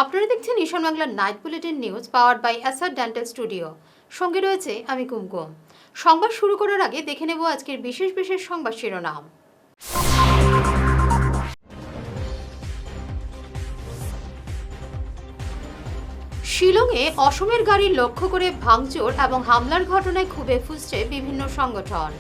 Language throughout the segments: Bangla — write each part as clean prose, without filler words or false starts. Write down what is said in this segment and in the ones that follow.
আপনারা দেখছেন ঈশান বাংলার night bulletin news powered by SR dental studio. সঙ্গে রয়েছে আমি কুমকুম। সংবাদ শুরু করার আগে দেখে নেব আজকের বিশেষ বিশেষ সংবাদ শিরোনাম। শিলংয়ে অসমের গাড়ি লক্ষ্য করে ভাঙচুর এবং হামলার ঘটনায় ক্ষোভে ফুঁসছে বিভিন্ন সংগঠন।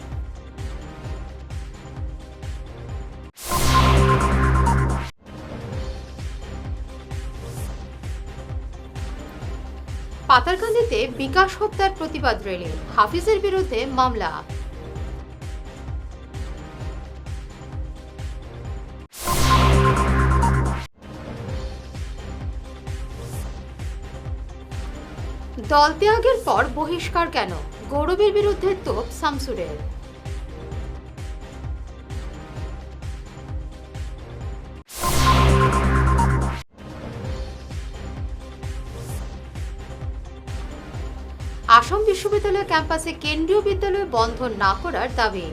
পাতারকান্দিতে বিকাশ হত্যার প্রতিবাদ র্যালি, হাফিজের বিরুদ্ধে মামলা। দল ত্যাগের পর বহিষ্কার কেন, গৌরবের বিরুদ্ধে তোপ শামসুরের। আসাম বিশ্ববিদ্যালয় ক্যাম্পাসে কেন্দ্রীয় বিদ্যালয় বন্ধ না করার দাবি।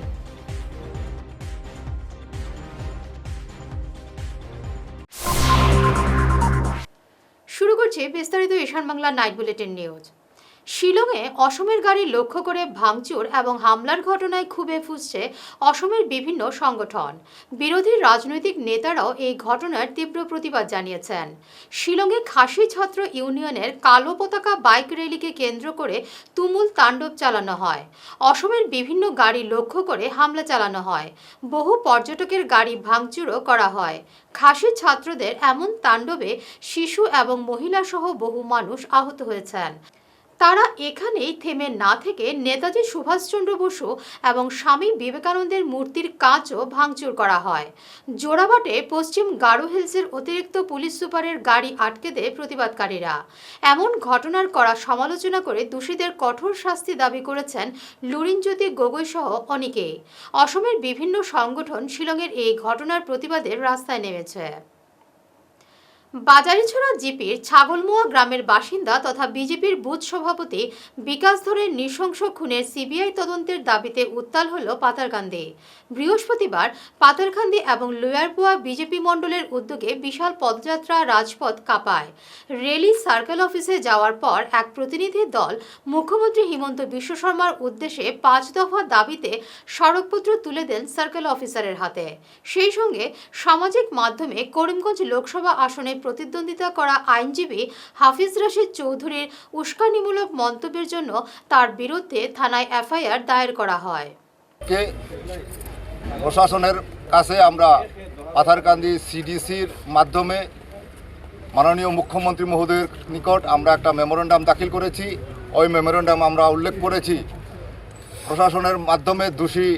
শুরু করছে বিস্তারিত ঈশান বাংলা নাইট বুলেটিন নিউজ। শিলংয়ে অসমের গাড়ি লক্ষ্য করে ভাঙচুর এবং হামলার ঘটনায় ক্ষোভে ফুঁসছে অসমের বিভিন্ন সংগঠন। বিরোধী রাজনৈতিক নেতারাও এই ঘটনার তীব্র প্রতিবাদ জানিয়েছেন। শিলংয়ে খাসি ছাত্র ইউনিয়নের কালো পতাকা বাইক র্যালিকে কেন্দ্র করে তুমুল তাণ্ডব চালানো হয়। অসমের বিভিন্ন গাড়ি লক্ষ্য করে হামলা চালানো হয়। বহু পর্যটকের গাড়ি ভাঙচুরও করা হয়। খাসি ছাত্রদের এমন তাণ্ডবে শিশু এবং মহিলা সহ বহু মানুষ আহত হয়েছেন। তারা এখানেই থেমে না থেকে নেতাজি সুভাষচন্দ্র বসু এবং স্বামী বিবেকানন্দের মূর্তির কাঁচও ভাঙচুর করা হয়। জোড়াবাটে পশ্চিম গারো হিলসের অতিরিক্ত পুলিশ সুপারের গাড়ি আটকে দেয় প্রতিবাদকারীরা। এমন ঘটনার কড়া সমালোচনা করে দোষীদের কঠোর শাস্তি দাবি করেছেন লুরিনজ্যোতি গগৈ সহ অনেকেই। অসমের বিভিন্ন সংগঠন শিলংয়ের এই ঘটনার প্রতিবাদে রাস্তায় নেমেছে। বাজারিছড়া জিপির ছাগলমুয়া গ্রামের বাসিন্দা তথা বিজেপির বুথ সভাপতি বিকাশ ধরের নৃশংস খুনের সিবিআই তদন্তের দাবিতে উত্তাল হল পাতারকান্দি। বৃহস্পতিবার পাতারকান্দি এবং লোয়ারপুয়া বিজেপি মণ্ডলের উদ্যোগে বিশাল পদযাত্রা রাজপথ কাঁপায়। রেলি সার্কেল অফিসে যাওয়ার পর এক প্রতিনিধি দল মুখ্যমন্ত্রী হিমন্ত বিশ্ব শর্মার উদ্দেশ্যে 5 দফা দাবিতে স্মারকপত্র তুলে দেন সার্কেল অফিসারের হাতে। সেই সঙ্গে সামাজিক মাধ্যমে করিমগঞ্জ লোকসভা আসনে প্রতিদ্বন্দ্বিতা করা আইনজীবী হাফিজ রাশিদ চৌধুরীর উস্কানিমূলক মন্তব্যের জন্য তার বিরুদ্ধে থানায় এফআইআর দায়ের করা হয়। প্রশাসনের কাছে আমরা পাথারকান্দি সিডিসির মাধ্যমে মাননীয় মুখ্যমন্ত্রী মহোদয়ের নিকট আমরা একটা মেমোরেন্ডাম দাখিল করেছি। ওই মেমোরেন্ডাম আমরা উল্লেখ করেছি প্রশাসনের মাধ্যমে দোষী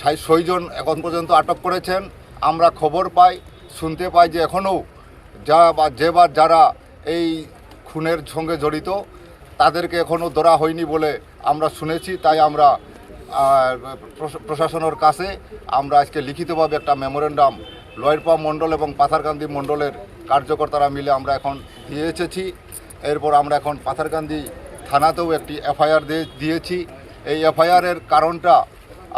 6 জন এখন পর্যন্ত আটক করেছেন। আমরা খবর পাই, শুনতে পাই যে এখনও যারা এই খুনের সঙ্গে জড়িত তাদেরকে এখনও ধরা হয়নি বলে আমরা শুনেছি। তাই আমরা প্রশাসনের কাছে আমরা আজকে লিখিতভাবে একটা মেমোরেন্ডাম লোয়ারপুয়া মণ্ডল এবং পাথারকান্দি মণ্ডলের কার্যকর্তারা মিলে আমরা এখন দিয়ে এসেছি। এরপর আমরা এখন পাথারকান্দি থানাতেও একটি এফআইআর দিয়েছি। এই এফআইআরের কারণটা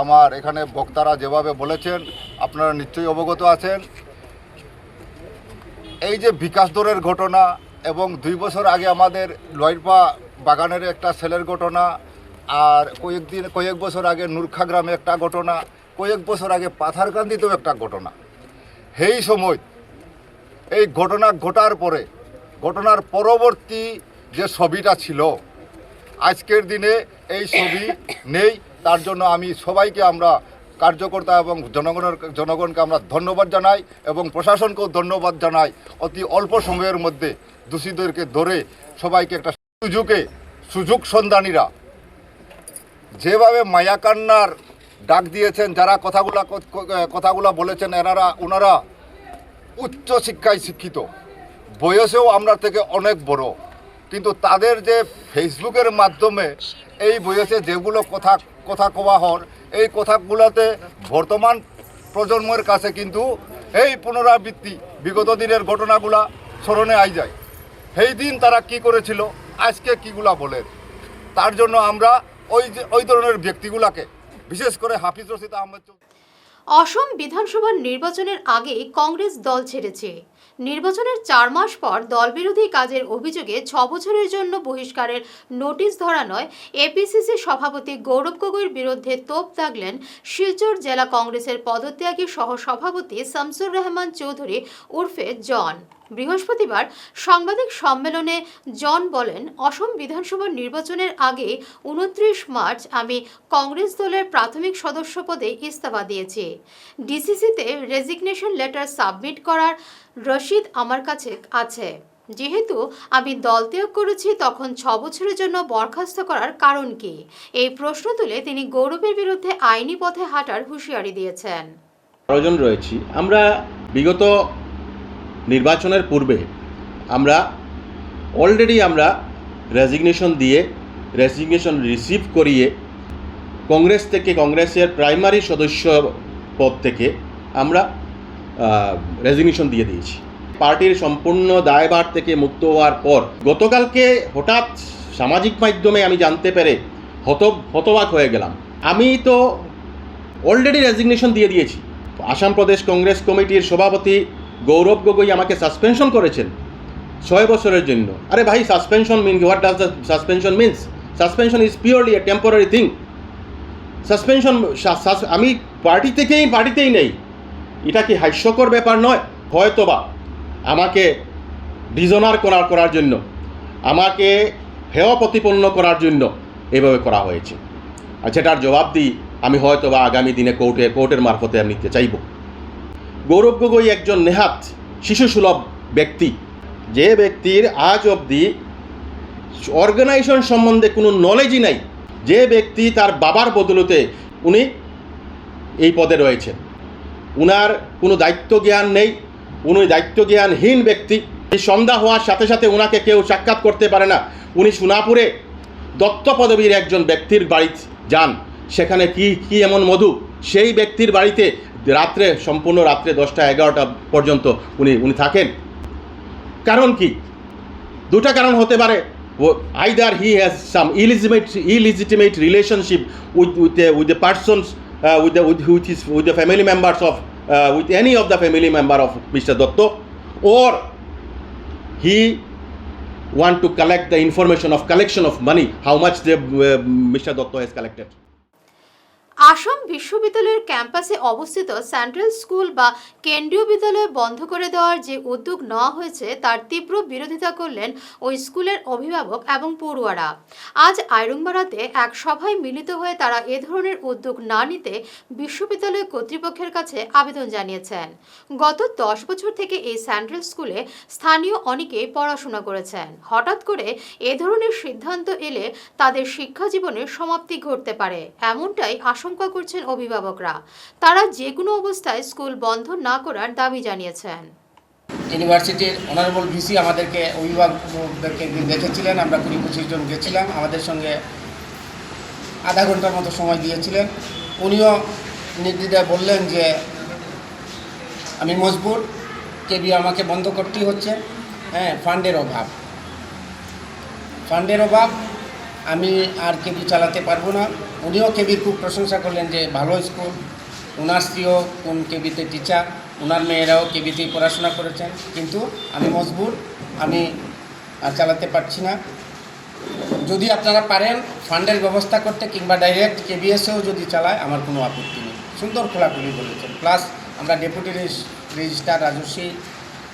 আমার এখানে বক্তারা যেভাবে বলেছেন আপনারা নিশ্চয়ই অবগত আছেন। এই যে বিকাশ দরের ঘটনা এবং 2 বছর আগে আমাদের লোয়ারপুয়া বাগানের একটা ছেলের ঘটনা, আর কয়েক বছর আগে নূরখা গ্রামে একটা ঘটনা, কয়েক বছর আগে পাথারকান্দিতেও একটা ঘটনা। সেই সময় এই ঘটনা ঘটার পরে ঘটনার পরবর্তী যে ছবিটা ছিল আজকের দিনে এই ছবি নেই। তার জন্য আমি সবাইকে আমরা কার্যকর্তা এবং জনগণকে আমরা ধন্যবাদ জানাই এবং প্রশাসনকেও ধন্যবাদ জানাই। অতি অল্প সময়ের মধ্যে দোষীদেরকে ধরে সবাইকে একটা সুযোগ সন্ধানীরা যেভাবে মায়াকান্নার ডাক দিয়েছেন, যারা কথাগুলা বলেছেন ওনারা উচ্চ শিক্ষায় শিক্ষিত, বয়সেও আমরা থেকে অনেক বড়, কিন্তু তাদের যে ফেসবুকের মাধ্যমে এই বয়সে যেগুলো কথা কওয়া হয় এই কথাগুলোতে বর্তমান প্রজন্মের কাছে কিন্তু এই পুনরাবৃত্তি বিগত দিনের ঘটনাগুলা স্মরণে আই যায়। সেই দিন তারা কি করেছিল, আজকে কিগুলা বলে। তার জন্য আমরা ওই ধরনের ব্যক্তিগুলাকে, বিশেষ করে হাফিজ রশিদ আহমেদ। অসম বিধানসভা নির্বাচনের আগে কংগ্রেস দল ছেড়েছে। নির্বাচনের 4 মাস পর দলবিরোধী কাজের অভিযোগে 6 বছরের জন্য বহিষ্কারের নোটিশ ধরানোয় এপিসিসি সভাপতি গৌরব গগৈর বিরুদ্ধে তোপ দাগলেন শিলচর জেলা কংগ্রেসের পদত্যাগী সহসভাপতি শামসুর রহমান চৌধুরী উর্ফে জন। বৃহস্পতিবার সাংবাদিক সম্মেলনে জন বলেন, অসম বিধানসভা নির্বাচনের আগে 29 মার্চ আমি কংগ্রেস দলের প্রাথমিক সদস্য পদে ইস্তফা দিয়েছি। ডিসিসিতে রেজিগনেশন লেটার সাবমিট করার রসিদ আমার কাছে আছে। যেহেতু আমি দল ত্যাগ করেছি, তখন 6 বছরের জন্য বরখাস্ত করার কারণ কি? এই প্রশ্ন তুলে তিনি গৌরবের বিরুদ্ধে আইনি পথে হাঁটার হুঁশিয়ারি দিয়েছেন। 12 জন রয়েছি। আমরা বিগত নির্বাচনের পূর্বে আমরা অলরেডি রেজিগনেশন রিসিভ করিয়ে কংগ্রেসের প্রাইমারি সদস্য পদ থেকে আমরা রেজিগনেশন দিয়ে দিয়েছি। পার্টির সম্পূর্ণ দায়ভার থেকে মুক্ত হওয়ার পর গতকালকে হঠাৎ সামাজিক মাধ্যমে আমি জানতে পেরে হতবাক হয়ে গেলাম। আমি তো অলরেডি রেজিগনেশন দিয়ে দিয়েছি। আসাম প্রদেশ কংগ্রেস কমিটির সভাপতি গৌরব গগৈ আমাকে সাসপেনশন করেছেন 6 বছরের জন্য। আরে ভাই, suspension mean what does the suspension means? Suspension is purely a temporary thing. Suspension আমি পার্টিতেই নেই, এটা কি হাস্যকর ব্যাপার নয়? হয়তোবা আমাকে ডিজনার করার জন্য, আমাকে হেয় প্রতিপন্ন করার জন্য এভাবে করা হয়েছে। আর সেটার জবাব দিই আমি হয়তোবা আগামী দিনে কোর্টের মারফতে আমি নিতে চাইব। গৌরব গগৈ একজন নেহাত শিশুসুলভ ব্যক্তি, যে ব্যক্তির আজ অবধি অর্গানাইজেশন সম্বন্ধে কোনো নলেজই নাই, যে ব্যক্তি তার বাবার বদলতে উনি এই পদে রয়েছেন। উনার কোনো দায়িত্ব জ্ঞান নেই, উনি দায়িত্বজ্ঞানহীন ব্যক্তি। এই সন্ধ্যা হওয়ার সাথে সাথে ওনাকে কেউ সাক্ষাৎ করতে পারে না। উনি সোনাপুরে দত্ত পদবীর একজন ব্যক্তির বাড়িতে যান, সেখানে কি এমন মধু, সেই ব্যক্তির বাড়িতে সম্পূর্ণ রাত্রে 10টা-11টা পর্যন্ত উনি থাকেন। কারণ কি? দুটা কারণ হতে পারে। Either he has some illegitimate relationship with the persons with the family members of with any of the family member of Mr. Dotto, or he want to collect the information of collection of money, how much Mr. Dotto has collected. Assam বিশ্ববিদ্যালয়ের ক্যাম্পাসে অবস্থিত সেন্ট্রাল স্কুল বা কেন্দ্রীয় বিদ্যালয় বন্ধ করে দেওয়ার যে উদ্যোগ নেওয়া হয়েছে তার তীব্র বিরোধিতা করলেন ওই স্কুলের অভিভাবক এবং পড়ুয়ারা। আজ আইরুংবাড়াতে এক সভায় মিলিত হয়ে তারা এ ধরনের উদ্যোগ না নিতে বিশ্ববিদ্যালয় কর্তৃপক্ষের কাছে আবেদন জানিয়েছেন। গত 10 বছর থেকে এই সেন্ট্রাল স্কুলে স্থানীয় অনেকেই পড়াশোনা করেছেন। হঠাৎ করে এ ধরনের সিদ্ধান্ত এলে তাদের শিক্ষা জীবনের সমাপ্তি ঘটতে পারে, এমনটাই আশঙ্কা করছেন অভিভাবকরা। তারা যে কোনো অবস্থায় স্কুল বন্ধ না করার দাবি জানিয়েছেন। ইউনিভার্সিটির অনারেবল ভিসি আমাদেরকে অভিভাবকদেরকে দেখেছিলেন। আমরা 20-25 জন গেছিলাম, আমাদের সঙ্গে আধা ঘন্টার মতো সময় দিয়েছিলেন। উনিও নির্দ্বিধায় বললেন যে আমি মজবুর, কেবি আমাকে বন্ধ করতেই হচ্ছে। ফান্ডের অভাব, আমি আর কেবি চালাতে পারবো না। উনিও কেবির খুব প্রশংসা করলেন যে ভালো স্কুল, ওনার স্ত্রীও কোন কেবিতে টিচার, ওনার মেয়েরাও কেবিতেই পড়াশোনা করেছেন। কিন্তু আমি মজবুর, আমি আর চালাতে পারছি না। যদি আপনারা পারেন ফান্ডের ব্যবস্থা করতে কিংবা ডাইরেক্ট কেবিএসেও যদি চালায় আমার কোনো আপত্তি নেই। সুন্দর খোলাখুলি বলেছেন। প্লাস আমরা ডেপুটি রেজিস্ট্রার রাজস্বী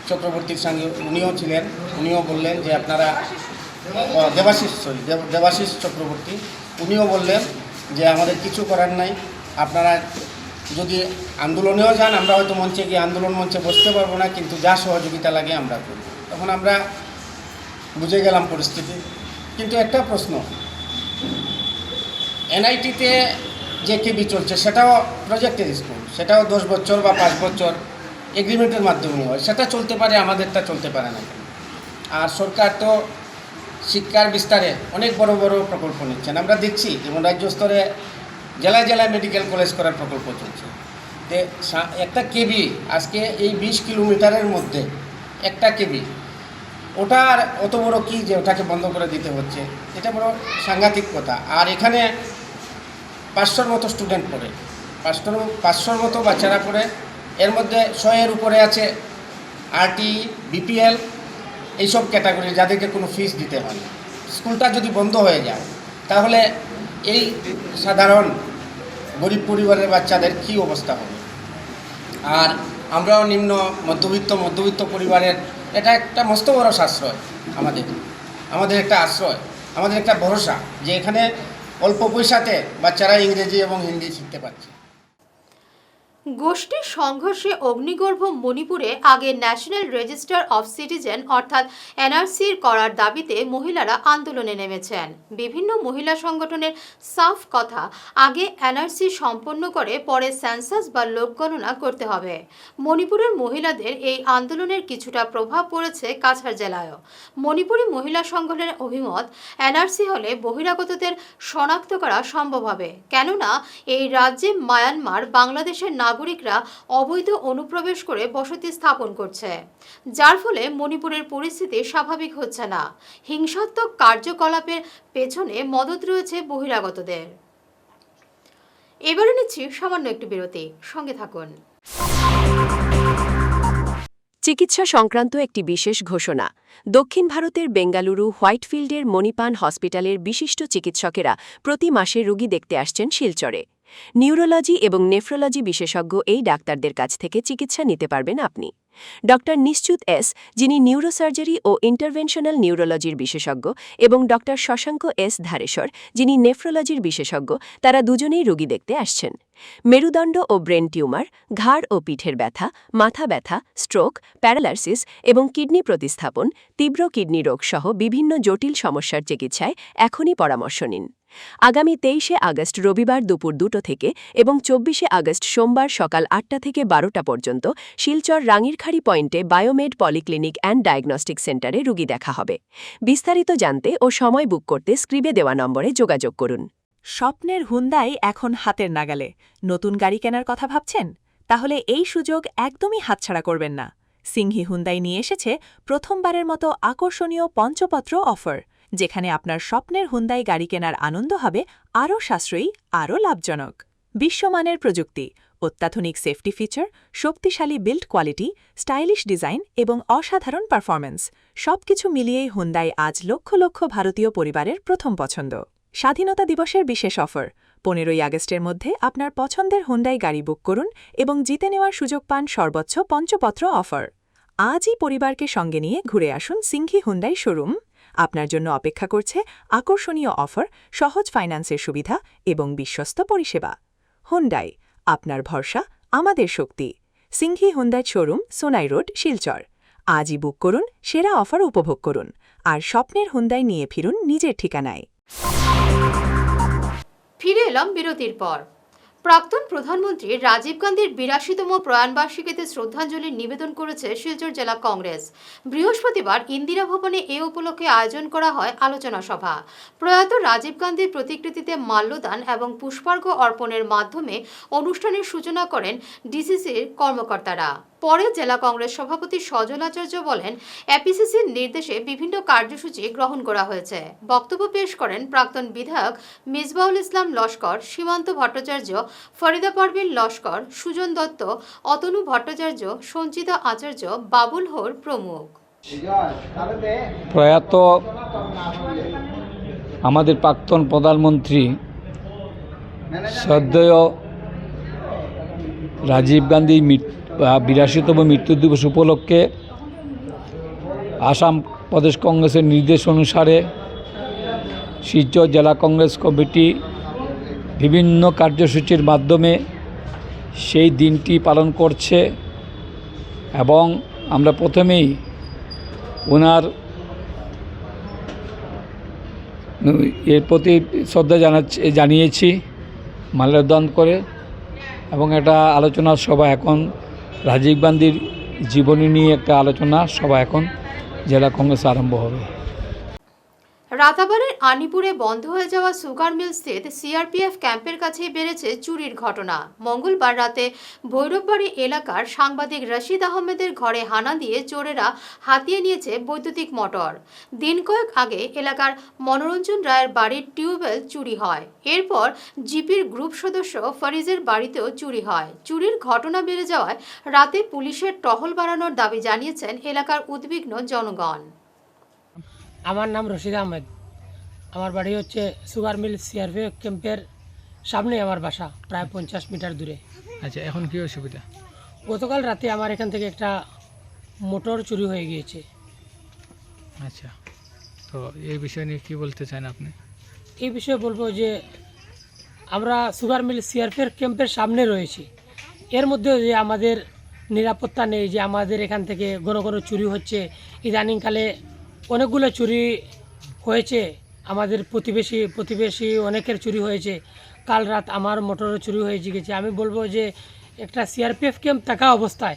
চক্রবর্তীর সঙ্গে উনিও ছিলেন, উনিও বললেন যে আপনারা দেবাশিস চক্রবর্তী, উনিও বললেন যে আমাদের কিছু করার নাই, আপনারা যদি আন্দোলনেও যান আমরা হয়তো মঞ্চে গিয়ে আন্দোলন মঞ্চে বসতে পারবো না, কিন্তু যা সহযোগিতা লাগে আমরা করব। তখন আমরা বুঝে গেলাম পরিস্থিতি। কিন্তু একটা প্রশ্ন, এনআইটিতে যে কেবি চলছে সেটাও প্রজেক্টের স্কুল, সেটাও 10 বছর বা 5 বছর এগ্রিমেন্টের মাধ্যমে হয়, সেটা চলতে পারে, আমাদেরটা চলতে পারে না। আর সরকার তো শিক্ষার বিস্তারে অনেক বড় বড় প্রকল্প নিচ্ছেন। আমরা দেখছি যেমন রাজ্য স্তরে জেলায় জেলায় মেডিকেল কলেজ করার প্রকল্প চলছে। একটা কেবি আজকে এই 20 কিলোমিটারের মধ্যে একটা কেবি, ওটা আর অত বড় কি যে ওটাকে বন্ধ করে দিতে হচ্ছে, এটা বড় সাংঘাতিক কথা। আর এখানে 500-র মতো স্টুডেন্ট পড়ে, 500-র মতো বাচ্চারা পড়ে, এর মধ্যে 100-এর উপরে আছে আরটি, বিপিএল এইসব ক্যাটাগরি যাদেরকে কোনো ফিস দিতে হয় না। স্কুলটা যদি বন্ধ হয়ে যায় তাহলে এই সাধারণ গরিব পরিবারের বাচ্চাদের কি অবস্থা হবে? আর আমরাও নিম্ন মধ্যবিত্ত পরিবারের এটা একটা মস্ত বড় সাশ্রয়, আমাদের একটা আশ্রয়, আমাদের একটা ভরসা যে এখানে অল্প পয়সাতে বাচ্চারা ইংরেজি এবং হিন্দি শিখতে পারছে। গোষ্ঠীর সংঘর্ষে অগ্নিগর্ভ মণিপুরে আগে ন্যাশনাল রেজিস্টার অফ সিটিজেন অর্থাৎ এনআরসির করার দাবিতে মহিলারা আন্দোলনে নেমেছেন। বিভিন্ন মহিলা সংগঠনের সাফ কথা, আগে এনআরসি সম্পন্ন করে পরে সেন্সাস বা লোকগণনা করতে হবে। মণিপুরের মহিলাদের এই আন্দোলনের কিছুটা প্রভাব পড়েছে কাছাড় জেলায়ও। মণিপুরি মহিলা সংগঠনের অভিমত, এনআরসি হলে বহিরাগতদের শনাক্ত করা সম্ভব হবে, কেননা এই রাজ্যে মায়ানমার, বাংলাদেশের নাগরিকরা অবৈধ অনুপ্রবেশ করে বসতি স্থাপন করছে, যার ফলে মণিপুরের পরিস্থিতি স্বাভাবিক হচ্ছে না। হিংসাত্মক কার্যকলাপের পেছনে মদত রয়েছে বহিরাগতদের। এবারে নিচ্ছি সামান্য একটু বিরতি, সঙ্গে থাকুন। চিকিৎসা সংক্রান্ত একটি বিশেষ ঘোষণা। দক্ষিণ ভারতের বেঙ্গালুরু হোয়াইটফিল্ডের মণিপান হসপিটালের বিশিষ্ট চিকিৎসকেরা প্রতি মাসে রোগী দেখতে আসছেন শিলচরে। নিউরোলজি এবং নেফ্রোলজি বিশেষজ্ঞ এই ডাক্তারদের কাছ থেকে চিকিৎসা নিতে পারবেন আপনি। ডক্টর নিশ্চুত এস, যিনি নিউরোসার্জারি ও ইন্টারভেনশনাল নিউরোলজির বিশেষজ্ঞ, এবং ডক্টর শশাঙ্ক এস ধারেশ্বর, যিনি নেফ্রোলজির বিশেষজ্ঞ, তারা দুজনেই রোগী দেখতে আসছেন। মেরুদণ্ড ও ব্রেন টিউমার, ঘাড় ও পিঠের ব্যথা, মাথা ব্যথা, স্ট্রোক, প্যারালাইসিস এবং কিডনি প্রতিস্থাপন, তীব্র কিডনি রোগ সহ বিভিন্ন জটিল সমস্যার চিকিৎসায় এখনই পরামর্শ নিন। আগামী 23শে আগস্ট রবিবার দুপুর 2টো থেকে এবং 24শে আগস্ট সোমবার সকাল 8টা থেকে 12টা পর্যন্ত শিলচর রাঙিরখাড়ি পয়েন্টে বায়োমেড পলিক্লিনিক অ্যান্ড ডায়াগনস্টিক সেন্টারে রোগী দেখা হবে। বিস্তারিত জানতে ও সময় বুক করতে স্ক্রিনে দেওয়া নম্বরে যোগাযোগ করুন। স্বপ্নের হুন্দাই এখন হাতের নাগালে। নতুন গাড়ি কেনার কথা ভাবছেন? তাহলে এই সুযোগ একদমই হাতছাড়া করবেন না। সিংহি হুন্দাই নিয়ে এসেছে প্রথমবারের মতো আকর্ষণীয় পঞ্চপত্র অফার, যেখানে আপনার স্বপ্নের হুন্দাই গাড়ি কেনার আনন্দ হবে আরও সাশ্রয়ী, আরও লাভজনক। বিশ্বমানের প্রযুক্তি, অত্যাধুনিক সেফটি ফিচার, শক্তিশালী বিল্ড কোয়ালিটি, স্টাইলিশ ডিজাইন এবং অসাধারণ পারফরম্যান্স, সবকিছু মিলিয়েই হুন্দাই আজ লক্ষ লক্ষ ভারতীয় পরিবারের প্রথম পছন্দ। স্বাধীনতা দিবসের বিশেষ অফার। 15ই আগস্টের মধ্যে আপনার পছন্দের হুন্দাই গাড়ি বুক করুন এবং জিতে নেওয়ার সুযোগ পান সর্বোচ্চ পঞ্চপত্র অফার। আজই পরিবারকে সঙ্গে নিয়ে ঘুরে আসুন সিংহি হুন্দাই শোরুম। আপনার জন্য অপেক্ষা করছে আকর্ষণীয় অফার, সহজ ফাইন্যান্সের সুবিধা এবং বিশ্বস্ত পরিষেবা। হুন্দাই, আপনার ভরসা, আমাদের শক্তি। Singhi Hyundai showroom, Sonai road, Silchar. আজই বুক করুন, সেরা অফার উপভোগ করুন আর স্বপ্নের হুন্দাই নিয়ে ফিরুন নিজের ঠিকানায়। ফিরে এলাম বিরতির পর। প্রাক্তন প্রধানমন্ত্রী রাজীব গান্ধীর ৮২তম প্রয়াণবার্ষিকীতে শ্রদ্ধাঞ্জলি নিবেদন করেছে শিলচর জেলা কংগ্রেস। বৃহস্পতিবার ইন্দিরা ভবনে এ উপলক্ষে আয়োজন করা হয় আলোচনা সভা। প্রয়াত রাজীব গান্ধীর প্রতিকৃতিতে মাল্যদান এবং পুষ্পার্ঘ অর্পণের মাধ্যমে অনুষ্ঠানের সূচনা করেন ডিসিসির কর্মকর্তারা। পরে জেলা কংগ্রেস সভাপতি সজল আচার্য বলেন, এপিসিসির নির্দেশে বিভিন্ন কার্যসূচি গ্রহণ করা হয়েছে। বক্তব্য পেশ করেন প্রাক্তন বিধায়ক মিসবাউল ইসলাম লস্কর, সীমান্ত ভট্টাচার্য, ফরিদা পারভিন লস্কর, সুজন দত্ত, অতনু ভট্টাচার্য, সঞ্চিতা আচার্য, বাবুল হোর প্রমুখ। প্রয়াত আমাদের প্রাক্তন প্রধানমন্ত্রী শ্রদ্ধেয় রাজীব গান্ধী ৮২তম মৃত্যু দিবস উপলক্ষে আসাম প্রদেশ কংগ্রেসের নির্দেশ অনুসারে শিলচর জেলা কংগ্রেস কমিটি বিভিন্ন কার্যসূচির মাধ্যমে সেই দিনটি পালন করছে এবং আমরা প্রথমেই ওনার এর প্রতি শ্রদ্ধা জানিয়েছি মাল্যদান করে, এবং একটা আলোচনা সভা এখন রাজীব গান্ধীর জীবনী নিয়ে একটা আলোচনা সভা এখন জেলা কংগ্রেস আরম্ভ হবে। রাতাবাড়ির আনিপুরে বন্ধ হয়ে যাওয়া সুগার মিল স্থিত সিআরপিএফ ক্যাম্পের কাছেই বেড়েছে চুরির ঘটনা। মঙ্গলবার রাতে ভৈরববাড়ি এলাকার সাংবাদিক রশিদ আহমেদের ঘরে হানা দিয়ে চোরেরা হাতিয়ে নিয়েছে বৈদ্যুতিক মোটর। দিন কয়েক আগে এলাকার মনোরঞ্জন রায়ের বাড়ির টিউবওয়েল চুরি হয়। এরপর জিপির গ্রুপ সদস্য ফরিজের বাড়িতেও চুরি হয়। চুরির ঘটনা বেড়ে যাওয়ায় রাতে পুলিশের টহল বাড়ানোর দাবি জানিয়েছেন এলাকার উদ্বিগ্ন জনগণ। আমার নাম রশিদ আহমেদ। আমার বাড়ি হচ্ছে সুগার মিল সিআরপিএফ ক্যাম্পের সামনে আমার বাসা, প্রায় 50 মিটার দূরে। আচ্ছা, এখন কি অসুবিধা? গতকাল রাতে আমার এখান থেকে একটা মোটর চুরি হয়ে গিয়েছে। আচ্ছা, তো এই বিষয় নিয়ে কি বলতে চান আপনি? এই বিষয়ে বলবো যে আমরা সুগার মিল সিআরপিএফ ক্যাম্পের সামনে রয়েছি, এর মধ্যে যে আমাদের নিরাপত্তা নেই, যে আমাদের এখান থেকে ঘন ঘন চুরি হচ্ছে। ইদানিংকালে অনেকগুলো চুরি হয়েছে, আমাদের প্রতিবেশী অনেকের চুরি হয়েছে। কাল রাত আমার মোটরও চুরি হয়ে গেছে। আমি বলবো যে একটা সিআরপিএফ ক্যাম্প থাকা অবস্থায়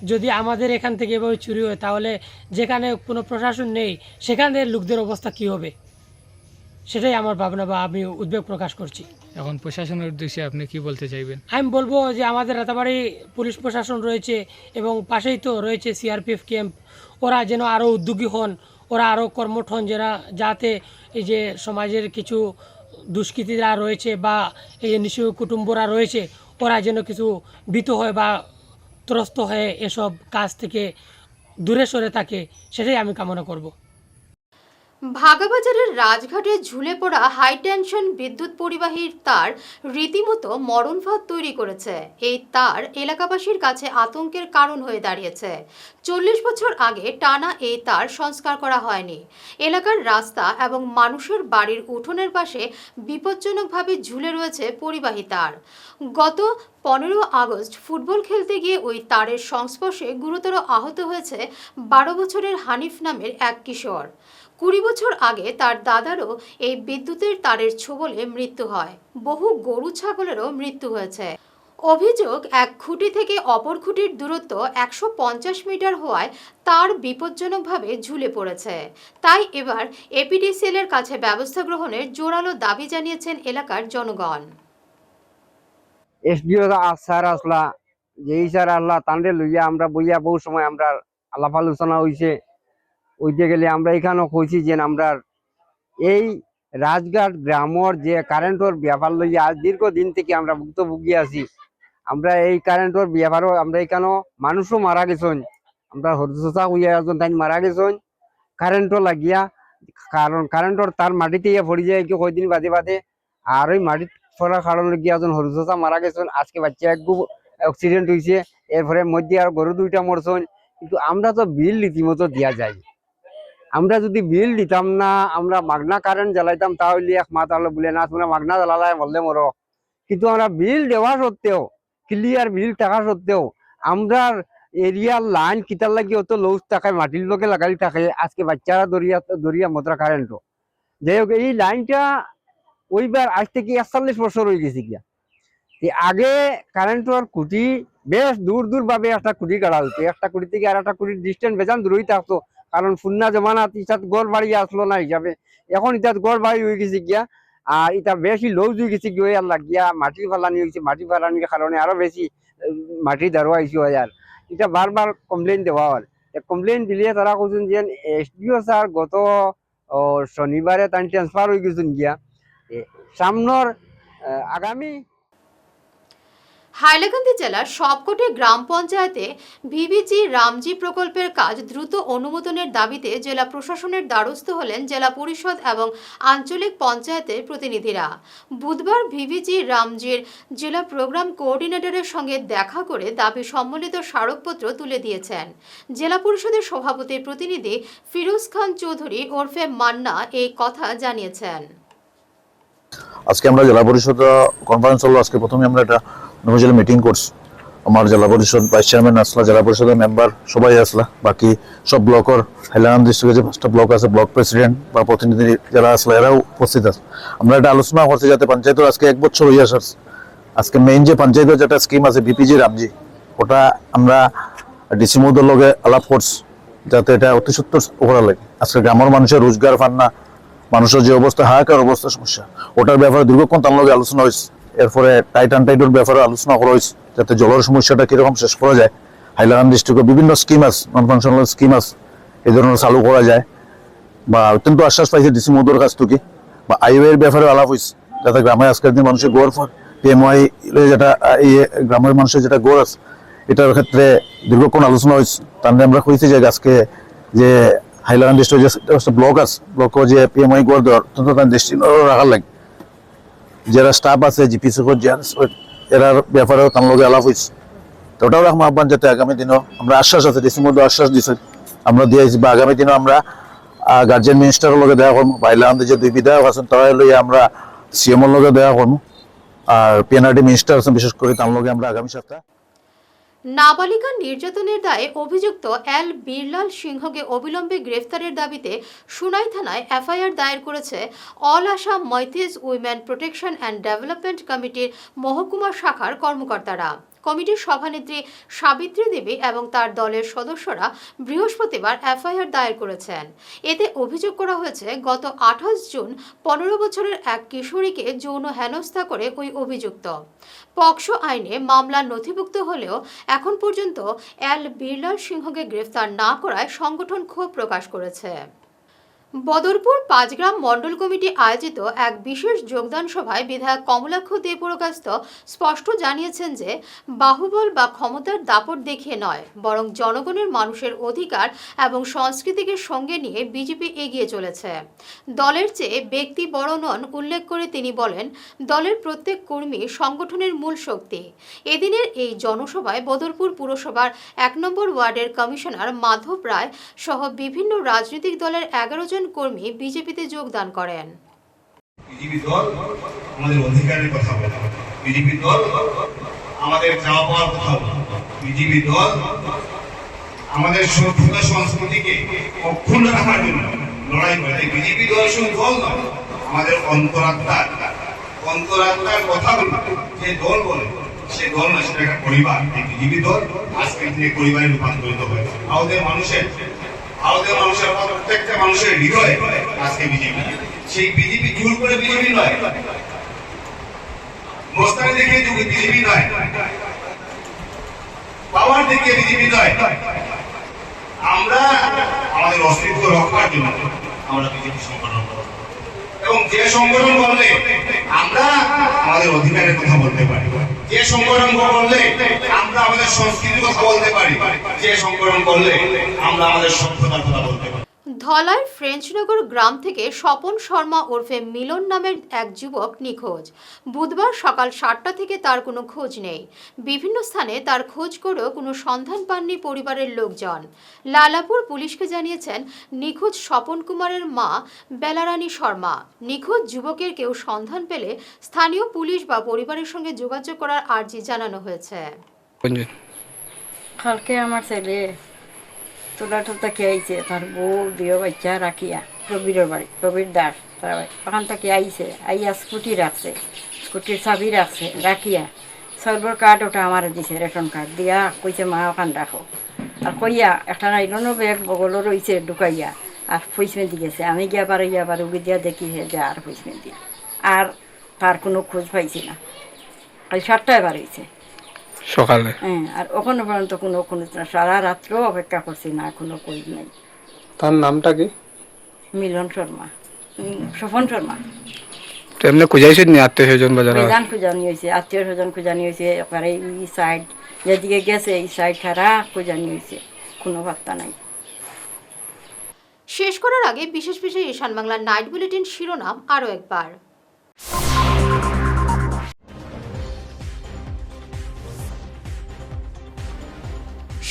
যদি আমাদের এখান থেকে এভাবে চুরি হয়, তাহলে যেখানে কোনো প্রশাসন নেই সেখানের লোকদের অবস্থা কী হবে, সেটাই আমার ভাবনা বা আমি উদ্বেগ প্রকাশ করছি। এখন প্রশাসনের উদ্দেশ্যে আপনি কি বলতে চাইবেন? আমি বলবো যে আমাদের রাতাবাড়ি পুলিশ প্রশাসন রয়েছে এবং পাশেই তো রয়েছে সিআরপিএফ ক্যাম্প, ওরা যেন আরও উদ্যোগী হন, ওরা আরও কর্মঠ হন, যাতে এই যে সমাজের কিছু দুষ্কৃতীরা রয়েছে বা এই যে নিঃস্ব কুটুম্বরা রয়েছে, ওরা যেন কিছু ভীত হয় বা ত্রস্ত হয়ে এসব কাজ থেকে দূরে সরে থাকে, সেটাই আমি কামনা করব। ভাগাবাজারের রাজঘাটে ঝুলে পড়া হাই টেনশন বিদ্যুৎ পরিবাহীর তার রীতিমতো মরণফাঁদ তৈরি করেছে। এই তার এলাকাবাসীর কাছে আতঙ্কের কারণ হয়ে দাঁড়িয়েছে। 40 বছর আগে টানা এই তার সংস্কার করা হয়নি। এলাকার রাস্তা এবং মানুষের বাড়ির উঠোনের পাশে বিপজ্জনকভাবে ঝুলে রয়েছে পরিবাহী তার। গত 15 আগস্ট ফুটবল খেলতে গিয়ে ওই তারের সংস্পর্শে গুরুতর আহত হয়েছে 12 বছরের হানিফ নামের এক কিশোর। 20 বছর আগে তার দাদারও এই বিদ্যুতের তারের ছোবলে মৃত্যু হয়। বহু গরু ছাগলেরও মৃত্যু হয়েছে। অভিযোগ, এক খুঁটি থেকে অপর খুঁটির দূরত্ব 150 মিটার হওয়ায় তার বিপজ্জনকভাবে ঝুলে পড়েছে। তাই এবার এপিডিসিএলের কাছে ব্যবস্থা গ্রহণের জোরালো দাবি জানিয়েছেন এলাকার জনগণ। এসডিও স্যার আসলা, যেই স্যার আসলা তান্ডে লইয়া আমরা বইয়া বহু সময় আমরা আলাপ আলোচনা হয়েছে। ওইতে গেলে আমরা এখানেও কইছি যে আমরা এই রাজঘাট গ্রামর যে কারেন্টর ব্যাপার লইয়া আজ দীর্ঘদিন থেকে আমরা ভুক্তভোগী আছি। আমরা এই কারেন্টর ব্যাপারও আমরা এখানেও মানুষও মারা গেছেন, আমরা হরচা হইয়া একজন তাই মারা গেছেন কারেন্টও লাগিয়া। কারণ কারেন্টর তার মাটিতে পড়ে যায় কি কয়দিন বাদে বাদে, আর ওই মাটির পড়ার কারণ গিয়ে একজন হরচা মারা গেছেন। আজকে বাচ্চা এক অ্যাক্সিডেন্ট হয়েছে, এরপরে মধ্যে আর গরু 2টা মরছেন। কিন্তু আমরা তো বিল রীতিমতো দিয়া যায়। আমরা যদি বিল দিতাম না, আমরা মাগনা কারেন্ট জ্বালাইতাম, তাহলে এক মা তাহলে বলে না তোমরা মাগনা জ্বালালে বললে মরো। কিন্তু আমরা বিল দেওয়া সত্ত্বেও, ক্লিয়ার বিল টাকা সত্ত্বেও আমরা এরিয়ার লাইন কিতার লাগি অত লউজ টাকায় মাটির লোকে লাগাই থাকে। আজকে বাচ্চারা দরিয়া মতরা কারেন্টও যাই হোক, এই লাইনটা ওইবার আজ থেকে 41 বছর হয়ে গেছে গিয়া। আগে কারেন্টর খুঁটি বেশ দূর দূর ভাবে একটা খুঁটি গাড়া হইতো, একটা খুঁটি থেকে আর একটা খুঁটির ডিস্টেন্স বেজান দূরই থাকতো। কারণ ফুন্না জমানাত ইটাত গড় বাড়ি আসলো না হিসাবে, এখন ইটাত গড় বাড়ি হয়ে গেছে গিয়া। আর এটা বেশি লউজ হয়ে গেছে গিয়ে আর লাগিয়া মাটি ফালানি হয়েছে। মাটি ফালানির কারণে আরো বেশি মাটি দাঁড়োয়া হয়েছে হয়। আর এটা বারবার কমপ্লেন দেওয়া হয়। কমপ্লেন দিলে তারা কইছেন যে এসডিও স্যার গত শনিবারে তাই ট্রান্সফার হয়ে গেছেন গিয়া। সামনের আগামী হাইলাকান্দি জেলার সবকটি গ্রাম পঞ্চায়েতে ভিভিজি রামজি প্রকল্পের কাজ দ্রুত অনুমোদনের দাবিতে জেলা প্রশাসনের দ্বারস্থ হলেন জেলা পরিষদ এবং আঞ্চলিক পঞ্চায়েতের প্রতিনিধিরা। বুধবার ভিভিজি রামজির জেলা প্রোগ্রাম কোঅর্ডিনেটরের সঙ্গে দেখা করে দাবি সম্বলিত স্মারকপত্র তুলে দিয়েছেন। জেলা পরিষদের সভাপতির প্রতিনিধি ফিরোজ খান চৌধুরী ওরফে মান্না এই কথা জানিয়েছেন। আজকে আমরা জেলা পরিষদ কনফারেন্স হলো। আজকে প্রথমে আমরা একটা নবজেলা মিটিং করছি। আমার জেলা পরিষদ ভাইস চেয়ারম্যান আসলা, জেলা পরিষদের মেম্বার সবাই আসলা, বাকি সব ব্লকের হাইলাকান্দি ডিস্ট্রিক্টে যে 5টা ব্লক আছে ব্লক প্রেসিডেন্ট বা প্রতিনিধি যারা আসলা এরাও উপস্থিত আছে। আমরা একটা আলোচনা করছি যাতে পঞ্চায়েতের আজকে 1 বছর হয়ে আসার আজকে মেইন যে পঞ্চায়েতের যেটা স্কিম আছে ভিপিজি রামজি, ওটা আমরা ডিসি মহোদয়ের লগে আলাপ করছি যাতে এটা অতি সত্তর করা লাগে। আজকে গ্রামের মানুষের রোজগার পান না, মানুষের যে অবস্থা, হাহাকার অবস্থা সমস্যা, ওটার ব্যাপারে দীর্ঘক্ষণ তার লগে আলোচনা হয়েছে। এরপরে টাইটার ব্যাপারে আলোচনা করা হয়েছে, যাতে জলের সমস্যাটা কিরকম শেষ করা যায়। হাইলাকান্দি ডিস্ট্রিক্টে বিভিন্ন স্কিম আছে, নন ফাংশনাল স্কিম আছে, এই ধরনের চালু করা যায়। বা অত্যন্ত আশ্বাস পাইছে ডিসি মহোদয়ের কাছ থেকে। বা আইওয়ের ব্যাপারে আলাপ হয়েছে, যাতে গ্রামে আজকের দিন মানুষের গোয়ার পর PMY যেটা গ্রামের মানুষের যেটা গোর আছে, এটার ক্ষেত্রে দীর্ঘক্ষণ আলোচনা হয়েছে। তাহলে আমরা কইছি যে আজকে যে হাইলাকান্দি ডিস্ট্রিক্টের যে ব্লক আছে, ব্লকও যে PMY গোর দেওয়ার অত্যন্ত তার দৃষ্টি রাখার লাগে। যারা স্টাফ আছে GPC এরার ব্যাপারেও তার লগে আলাপ হয়েছে। তো ওটাও রাখবো আহ্বান, যাতে আগামী দিনও আমরা আশ্বাস আছে, ডিসির মধ্যে আশ্বাস দিচ্ছে, আমরা দিয়েছি। বা আগামী দিনও আমরা গার্জিয়ান মিনিস্টারের লগে দেখা করবো। হাইলাকান্দি যে 2 বিধায়ক আছেন তারা লইয়া আমরা CMর লগে দেখা করবো। আর PNRD মিনিস্টার আছেন, বিশেষ করে তার লগে আমরা আগামী সপ্তাহে। নাবালিকা নির্যাতনের দায়ে অভিযুক্ত এল বীরলাল সিংহকে অবিলম্বে গ্রেফতারের দাবিতে সুনাই থানায় FIR দায়ের করেছে all Assam Meitei women protection and development কমিটির মহকুমা শাখার কর্মকর্তারা। কমিটির সভানেত্রী সাবিত্রী দেবী এবং তার দলের সদস্যরা বৃহস্পতিবার FIR দায়ের করেছেন। এতে অভিযোগ করা হয়েছে, গত 28 জুন 15 বছরের এক কিশোরীকে যৌন হেনস্থা করে ওই অভিযুক্ত। পক্সো আইনে মামলা নথিভুক্ত হলেও এখন পর্যন্ত এল বীরলাল সিংহকে গ্রেফতার না করায় সংগঠন ক্ষোভ প্রকাশ করেছে। বদরপুর 5 গ্রাম মণ্ডল কমিটি আয়োজিত এক বিশেষ যোগদান সভায় বিধায়ক কমলাক্ষ দেবপুরকাস্ত স্পষ্ট জানিয়েছেন যে বাহুবল বা ক্ষমতার দাপট দেখিয়ে নয়, বরং জনগণের মানুষের অধিকার এবং সংস্কৃতিকে সঙ্গে নিয়ে বিজেপি এগিয়ে চলেছে। দলের চেয়ে ব্যক্তি বড় নন উল্লেখ করে তিনি বলেন, দলের প্রত্যেক কর্মী সংগঠনের মূল শক্তি। এদিনের এই জনসভায় বদরপুর পুরসভার 1 নম্বর ওয়ার্ডের কমিশনার মাধব রায় সহ বিভিন্ন রাজনৈতিক দলের 11 জন কর্মী বিজেপিতে যোগদান করেন। বিজেপি দল আমাদের অধিকারের কথা বলে, বিজেপি দল আমাদের চাওয়া পাওয়ার কথা বলে, বিজেপি দল আমাদের সভ্যতা সংস্কৃতিকে অক্ষুণ্ণ রাখার জন্য লড়াই করে। বিজেপি দল শুধু দল নয়, আমাদের অন্তরাত্মার কথা বলে যে দল বলে সে দল না, সেটা একটা পরিবার। এই বিজেপি দল আজকের দিনে পরিবারে রূপান্তরিত হয়েছে। আমাদের মানুষের প্রত্যেকটা মানুষের হৃদয়ে আজকে বিজেপি। সেই বিজেপি জোর করে বিজেপি নয়, মস্তানি দেখে বিজেপি নয়, পাওয়ার দেখে বিজেপি নয়। আমরা আমাদের অস্তিত্ব রক্ষার জন্য আমরা বিজেপি সংগঠন করব, এবং যে সংগঠন করলে আমরা আমাদের অধিকারের কথা বলতে পারি, যে সংগঠন করলে আমরা আমাদের সংস্কৃতির কথা বলতে পারি, যে সংগঠন করলে আমরা আমাদের সভ্যতার কথা বলতে পারি। ধলাইয়ের ফ্রেঞ্চনগর গ্রাম থেকে স্বপন শর্মা ওরফে মিলন নামের এক যুবক নিখোঁজ। বুধবার সকাল 7টা থেকে তার কোনো খোঁজ নেই। বিভিন্ন স্থানে তার খোঁজ করেও কোনো সন্ধান পাননি পরিবারের লোকজন। লালাপুর পুলিশকে জানিয়েছেন নিখোঁজ স্বপন কুমারের মা বেলারানী শর্মা। নিখোঁজ যুবকের কেউ সন্ধান পেলে স্থানীয় পুলিশ বা পরিবারের সঙ্গে যোগাযোগ করার আর্জি জানানো হয়েছে। কালকে আমার ছেলে তোলা টোলা খেয়েছে, তার বউ 2 বাচ্চা রাখিয়া প্রবীরের বাড়ি, প্রবীর দাস তার ওখান থেকে আইছে, আইয়া স্কুটি রাখছে, স্কুটির চাবি রাখছে, রাখিয়া সর্বর কার্ড ওটা আমার দিছে, রেশন কার্ড দিয়া কইছে মা ওখান রাখো। আর কইয়া একটা নাইলনও ব্যাগ বগলও রয়েছে ঢুকাইয়া আর ফুইসমেন্দি গেছে। আমি গিয়া পারে উগি দিয়া দেখি যে আর ফুইসমেন্দি, আর তার কোনো খোঁজ পাইছি না। কাল 7টায় বার হয়েছে সকালে। হ্যাঁ, আর ওখানে পর্যন্ত কোনো সারা রাত্রেও অপেক্ষা করছি না, কোনো খোঁজ নেই। তার নামটা কি? মিলন শর্মা, স্বপন শর্মা। এমনি খুঁজাইছেন নি আত্মীয় স্বজন বাজার? বেজান খুঁজানি হয়েছে, আত্মীয় স্বজন খুঁজানি হয়েছে, এবারে এই সাইড যেদিকে গেছে এই সাইড ছাড়া খুঁজানি হয়েছে, কোনো বার্তা নাই। শেষ করার আগে বিশেষ ঈশান বাংলা নাইট বুলেটিন শিরোনাম আরও একবার।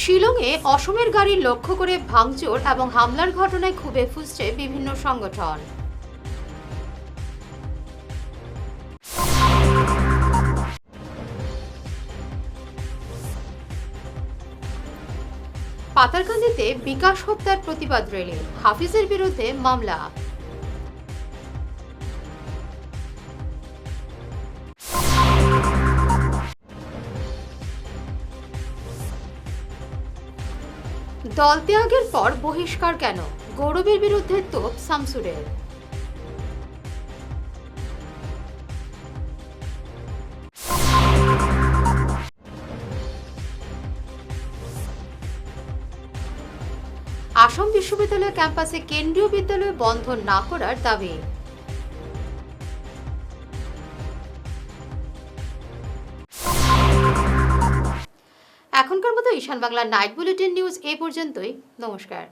শিলংয়ে অসমের গাড়ি লক্ষ্য করে ভাঙচুর এবং হামলার ঘটনায় ক্ষোভে ফুঁসছে বিভিন্ন সংগঠন। পাতারকান্দিতে বিকাশ হত্যার প্রতিবাদ র্যালি, হাফিজের বিরুদ্ধে মামলা। দল ত্যাগের পর বহিষ্কার কেন? গৌরবের বিরুদ্ধে তোপ শামসুরের। আসাম বিশ্ববিদ্যালয় ক্যাম্পাসে কেন্দ্রীয় বিদ্যালয় বন্ধ না করার দাবি। এখনকার মতো ঈশান বাংলা নাইট বুলেটিন নিউজ এই পর্যন্তই। নমস্কার।